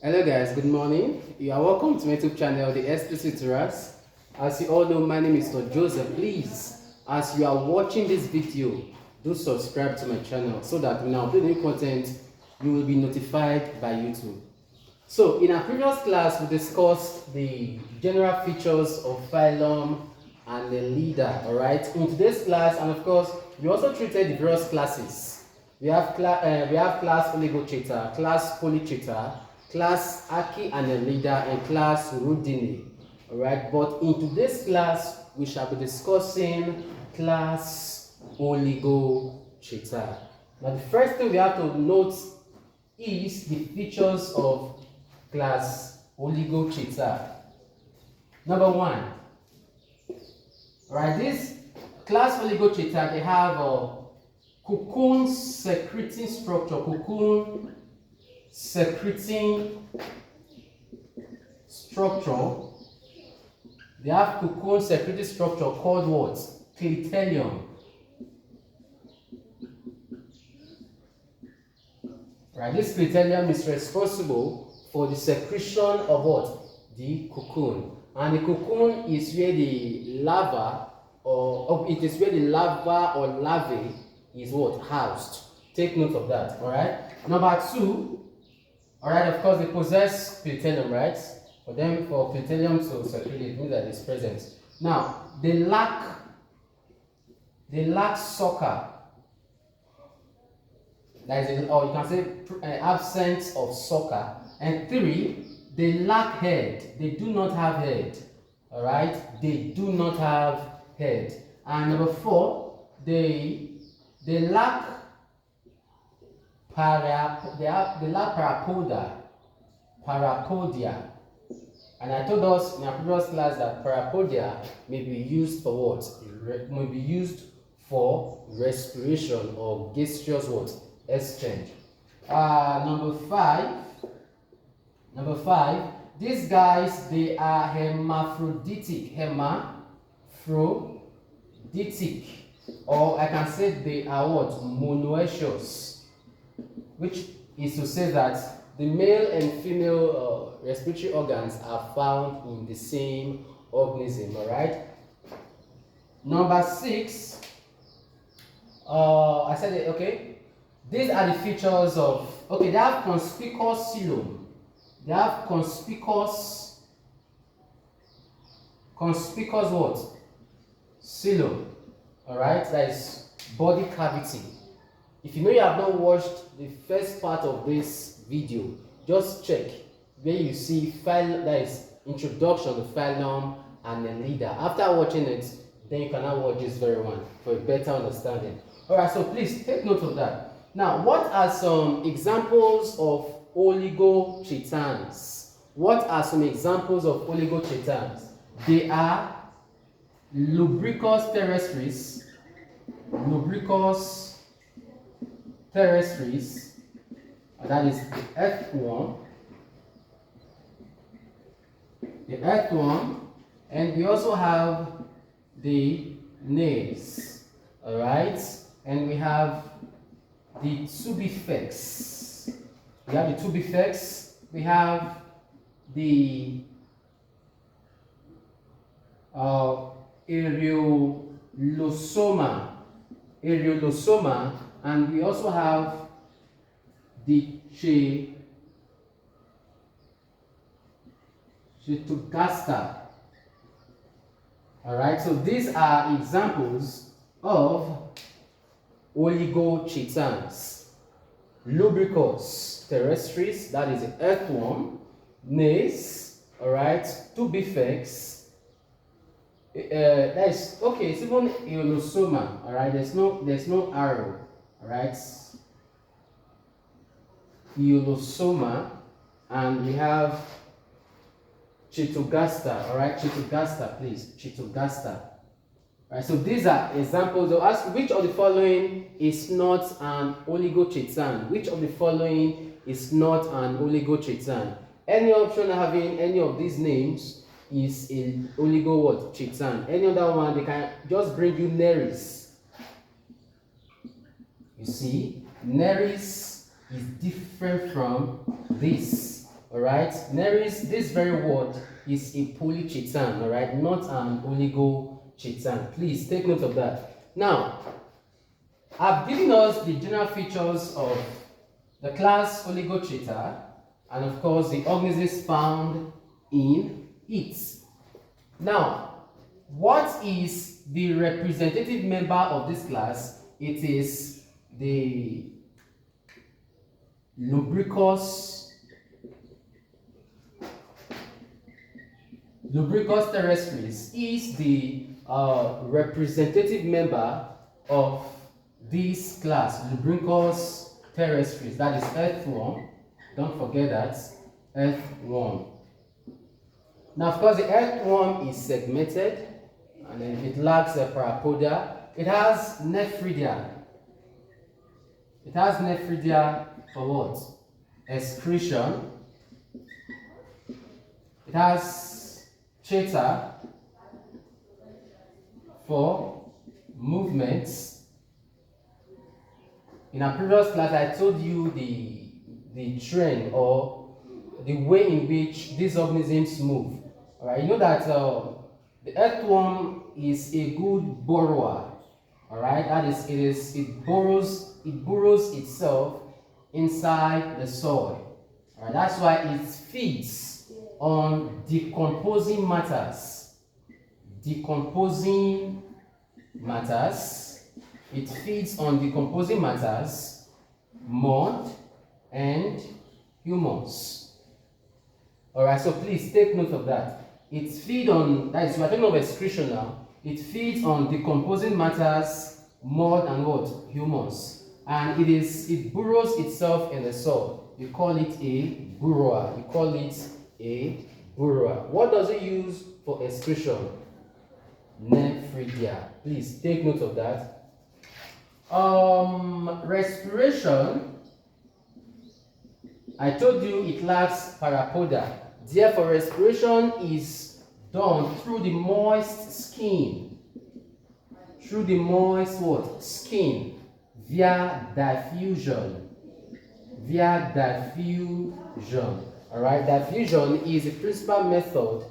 Hello guys, good morning. You are welcome to my YouTube channel, The Explicit Tutorials. As you all know, my name is Mr. Joseph. Please, as you are watching this video, do subscribe to my channel so that when I upload new content, you will be notified by YouTube. So, in our previous class, we discussed the general features of phylum and the leader, alright? In today's class, and of course, we also treated the various classes. We have class Oligochaeta, class Polychaeta, class Archaea and leader, and class Rhodini. Alright, but in today's class, we shall be discussing class Oligochaeta. Now, the first thing we have to note is the features of class Oligochaeta. Number one, alright, this class Oligochaeta, they have a cocoon secreting structure, They have cocoon secreting structure called what? Clitellum. Right, this clitellum is responsible for the secretion of what? The cocoon. And the cocoon is where the larva or larvae is what? Housed. Take note of that, alright? Number two, alright, of course, they possess clitellum, right? For clitellum to circulate, it means that it's present. Now, they lack sucker. That is, or you can say absence of sucker. And three, they lack head. They do not have head. Alright? They do not have head. And number four, they lack parapodia. And I told us in our previous class that parapodia may be used for what? May be used for respiration or gaseous what? Exchange. Number five, these guys, they are hermaphroditic. Or I can say they are what? Monoecious. Which is to say that the male and female respiratory organs are found in the same organism, alright? Number six, I said it, okay? These are the features of, okay, they have conspicuous coelom. They have conspicuous what? Coelom, alright? That is body cavity. If you know you have not watched the first part of this video, just check where you see file, that is introduction to phylum and the leader. After watching it, then you can now watch this very one for a better understanding. Alright, so please take note of that. Now, what are some examples of oligochaetans? What are some examples of oligochaetans? They are Lubricus terrestris, that is the earthworm, and we also have the nails, all right, and we have the tubifex. We have the areolosoma, and we also have the Chetogasta. Alright, so these are examples of oligochaetans. Lubricus terrestris, that is an earthworm. Nace, alright, tubifex. That is okay. It's even areolosoma. Alright, there's no arrow. Alright, areolosoma, and we have Chetogasta. Alright, Chetogasta, please. Chetogasta. Alright, so these are examples. They'll ask which of the following is not an oligochaetan. Which of the following is not an oligochaetan? Any option having any of these names is a oligochaetan. Any other one, they can just bring you Neris. You see, Neris is different from this. Alright, this very word is a polychaetan, alright, not an oligochaetan. Please take note of that. Now, I've given us the general features of the class Oligochaeta and of course the organisms found in it. Now, what is the representative member of this class? It is the Lubricus terrestris is the representative member of this class, Lubricus terrestris, that is earthworm. Don't forget that, earthworm. Now, of course, the earthworm is segmented, and then it lacks a parapoda. It has nephridia. It has nephridia for what? Excretion. It has chaeta for movements. In a previous class, I told you the trend or the way in which these organisms move. All right, you know that the earthworm is a good burrower. All right, that is, it burrows itself inside the soil. All right, that's why it feeds on decomposing matters. Decomposing matters. It feeds on decomposing matters, mud, and humus. Alright, so please take note of that. It feeds on, that is, we are talking of excretion now. It feeds on decomposing matters, mud, and what? Humus. And it burrows itself in the soil. You call it a burrower. You call it a burrower. What does it use for excretion? Nephridia. Please take note of that. Respiration, I told you it lacks parapoda. Therefore, respiration is done through the moist skin. Through the moist what? Skin. Via diffusion. Via diffusion. Alright, diffusion is the principal method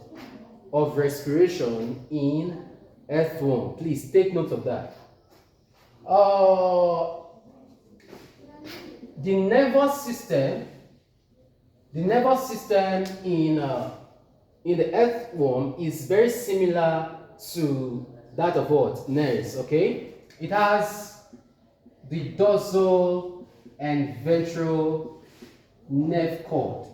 of respiration in earthworm. Please take note of that. The nervous system in the earthworm is very similar to that of what? Nerves, okay? It has the dorsal and ventral nerve cord.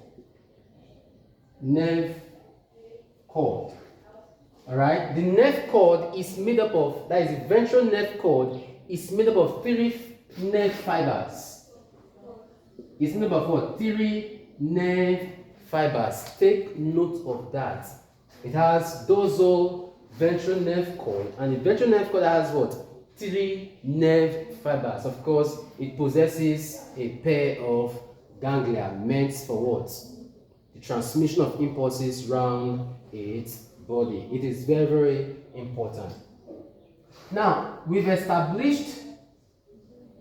Alright? The nerve cord is made up of, that is the ventral nerve cord, is made up of 3 nerve fibers. It's made up of what? 3 nerve fibers. Take note of that. It has dorsal ventral nerve cord, and the ventral nerve cord has what? 3 nerve fibers. Of course, it possesses a pair of ganglia meant for what? The transmission of impulses around its body. It is very, very important. Now, we've established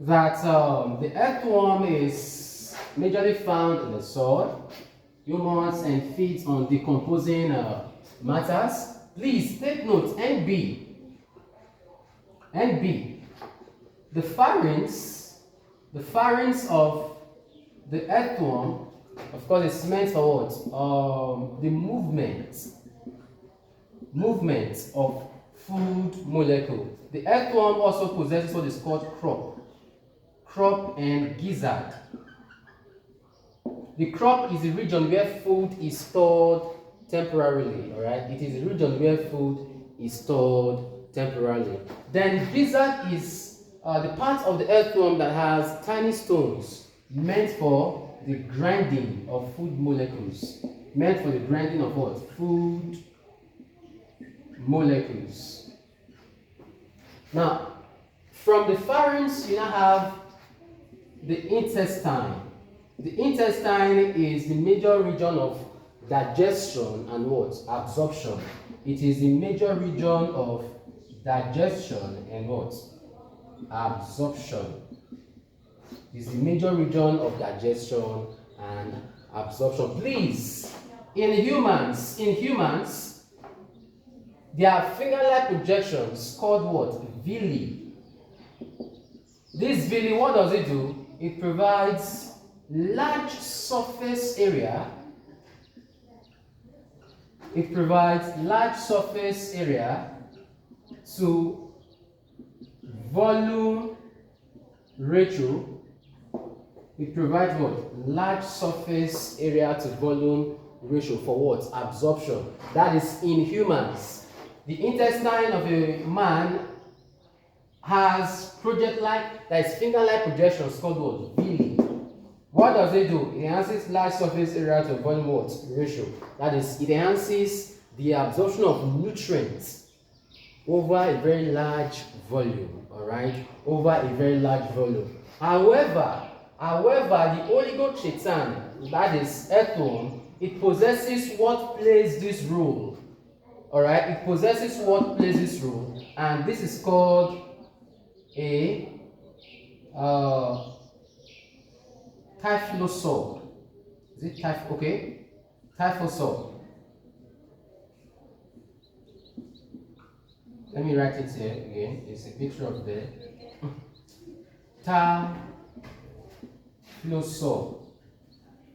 that the earthworm is majorly found in the soil, humus, and feeds on decomposing matters. Please take note, NB. The pharynx of the earthworm, of course, is meant for what? The movement of food molecule. The earthworm also possesses what is called crop and gizzard. The crop is the region where food is stored temporarily. All right, it is the region where food is stored temporarily. Then gizzard is the part of the earthworm that has tiny stones meant for the grinding of food molecules. Meant for the grinding of what? Food molecules. Now, from the pharynx, you now have the intestine. The intestine is the major region of digestion and what? Absorption. It is the major region of digestion and what? Absorption. It is the major region of digestion and absorption. Please, in humans, there are finger-like projections called what? Villi. This villi, what does it do? It provides large surface area. It provides large surface area to volume ratio. It provides what? Large surface area to volume ratio for what? Absorption. That is in humans. The intestine of a man has project-like, that is finger-like projections called what? Villi. What does it do? It enhances large surface area to volume what? Ratio. That is, it enhances the absorption of nutrients over a very large volume. Alright? Over a very large volume. However, the Oligochaeta, that is earthworm, it possesses what plays this role. Alright? It possesses what plays this role, and this is called a typhlosaur. Is it okay? Typhlosaur. Let me write it here again. It's a picture of the typhlosaur.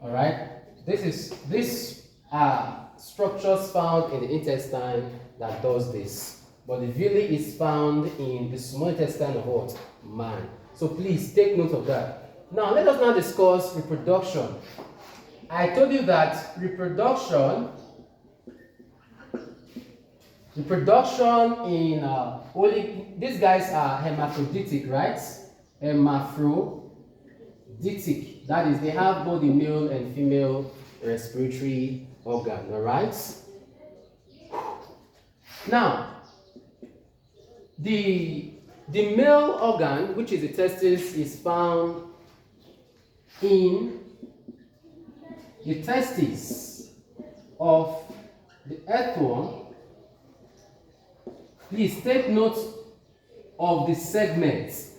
Alright? These are structures found in the intestine that does this. But the villi is found in the small intestine of what? Man. So please take note of that. Now let us now discuss reproduction. I told you that reproduction in these guys are hermaphroditic, right? Hermaphroditic. That is, they have both the male and female respiratory organ, alright? Now, the male organ, which is the testis, is found in the testis of the earthworm. Please take note of the segments.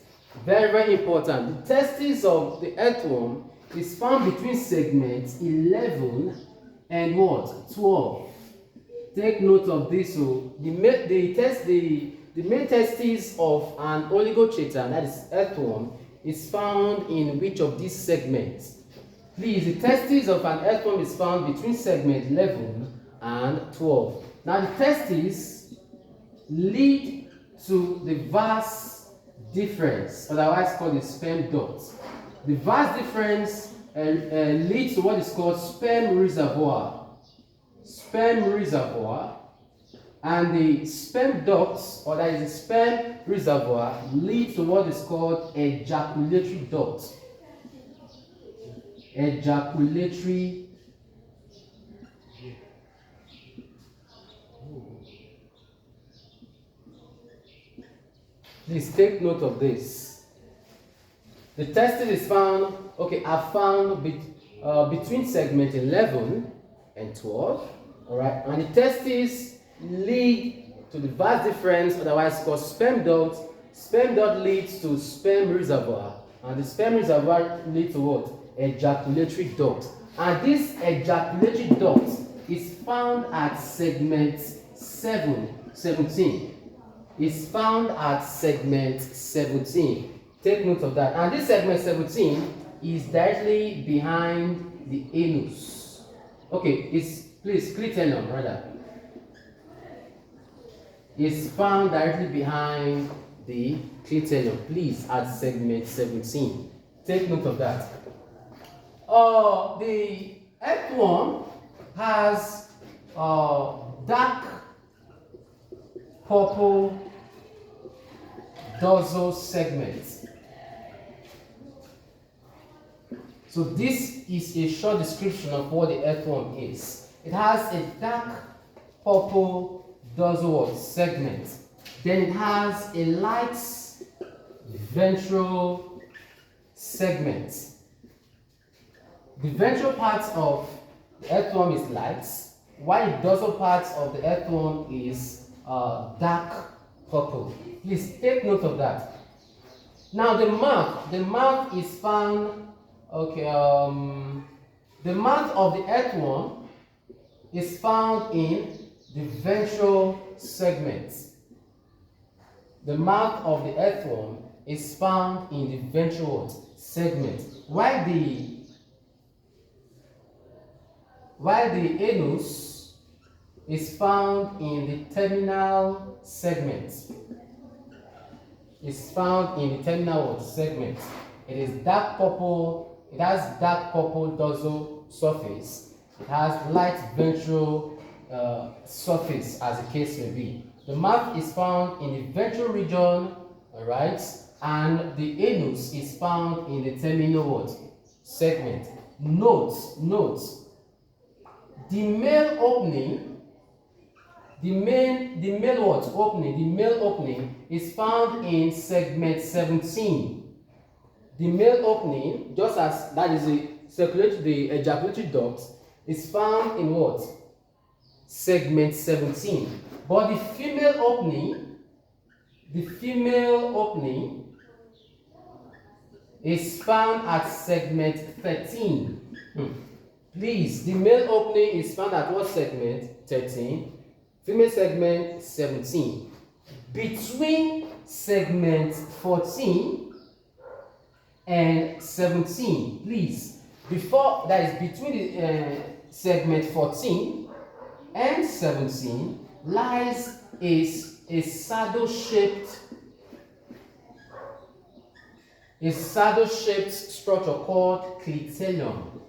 Very, very important. The testis of the earthworm is found between segments 11 and what? 12. Take note of this. So the main testis of an Oligochaeta, that is earthworm, is found in which of these segments? Please, the testis of an earthworm is found between segment 11 and 12. Now the testes lead to the vas deferens, otherwise called the sperm duct. The vas deferens leads to what is called sperm reservoir. And the sperm ducts, or that is the sperm reservoir, leads to what is called ejaculatory duct. Ejaculatory. Please take note of this. The testis is found, are found between segment 11 and 12. Alright, and the testis lead to the vas deferens, otherwise called sperm duct. Sperm duct leads to sperm reservoir, and the sperm reservoir leads to what? Ejaculatory duct. And this ejaculatory duct is found at segment 17. It's found at segment 17. Take note of that. And this segment 17 is directly behind the anus. Please, clitorium rather. Is found directly behind the clitorium. Please, at segment 17. Take note of that. The earthworm has dark purple dorsal segments. So this is a short description of what the earthworm is. It has a dark purple dorsal segment. Then it has a light ventral segment. The ventral part of the earthworm is light, while the dorsal part of the earthworm is dark purple. Please take note of that. Now the mouth is found, the The mouth of the earthworm is found in the ventral segment. The mouth of the earthworm is found in the ventral segment, while the anus is found in the terminal segment. It's found in the terminal segment. It is dark purple. It has dark purple dorsal surface. It has light ventral surface, as the case may be. The mouth is found in the ventral region, all right, and the anus is found in the terminal segment. Note, the male opening, the male opening is found in segment 17. The male opening, just as that is the ejaculatory duct, is found in what? Segment 17. But the female opening is found at segment 13. Please, the male opening is found at what segment? 13. Female segment 17. Between segment 14 and 17, please, before that is between the segment 14 and 17 lies a saddle-shaped structure called clitellum.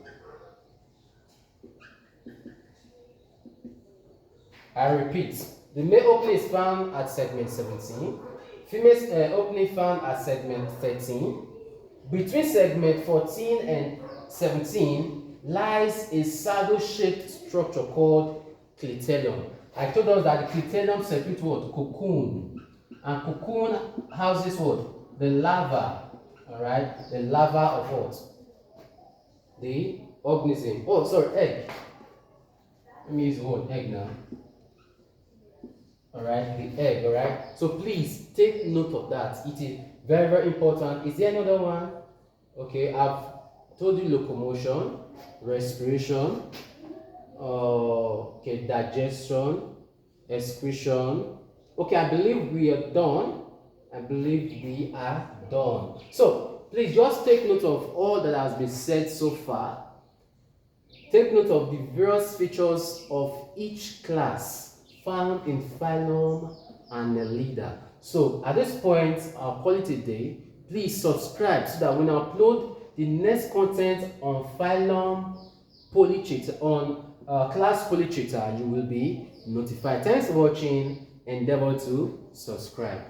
I repeat, the male opening is found at segment 17, female opening found at segment 13. Between segment 14 and 17 lies a saddle-shaped structure called clitellum. I told us that the clitellum secretes what? Cocoon. And cocoon houses what? The larva. Alright? The larva of what? The organism. Oh, sorry, egg. Let me use the word egg now. Alright, the egg, alright? So please take note of that. It is very, very important. Is there another one? Okay, I've told you locomotion, respiration, okay, digestion, excretion. Okay, I believe we are done. So please just take note of all that has been said so far. Take note of the various features of each class found in phylum and Annelida. So at this point, I'll call it a day. Please subscribe so that when I upload the next content on phylum Polychaeta, on class Polychaeta, you will be notified. Thanks for watching. Endeavor to subscribe.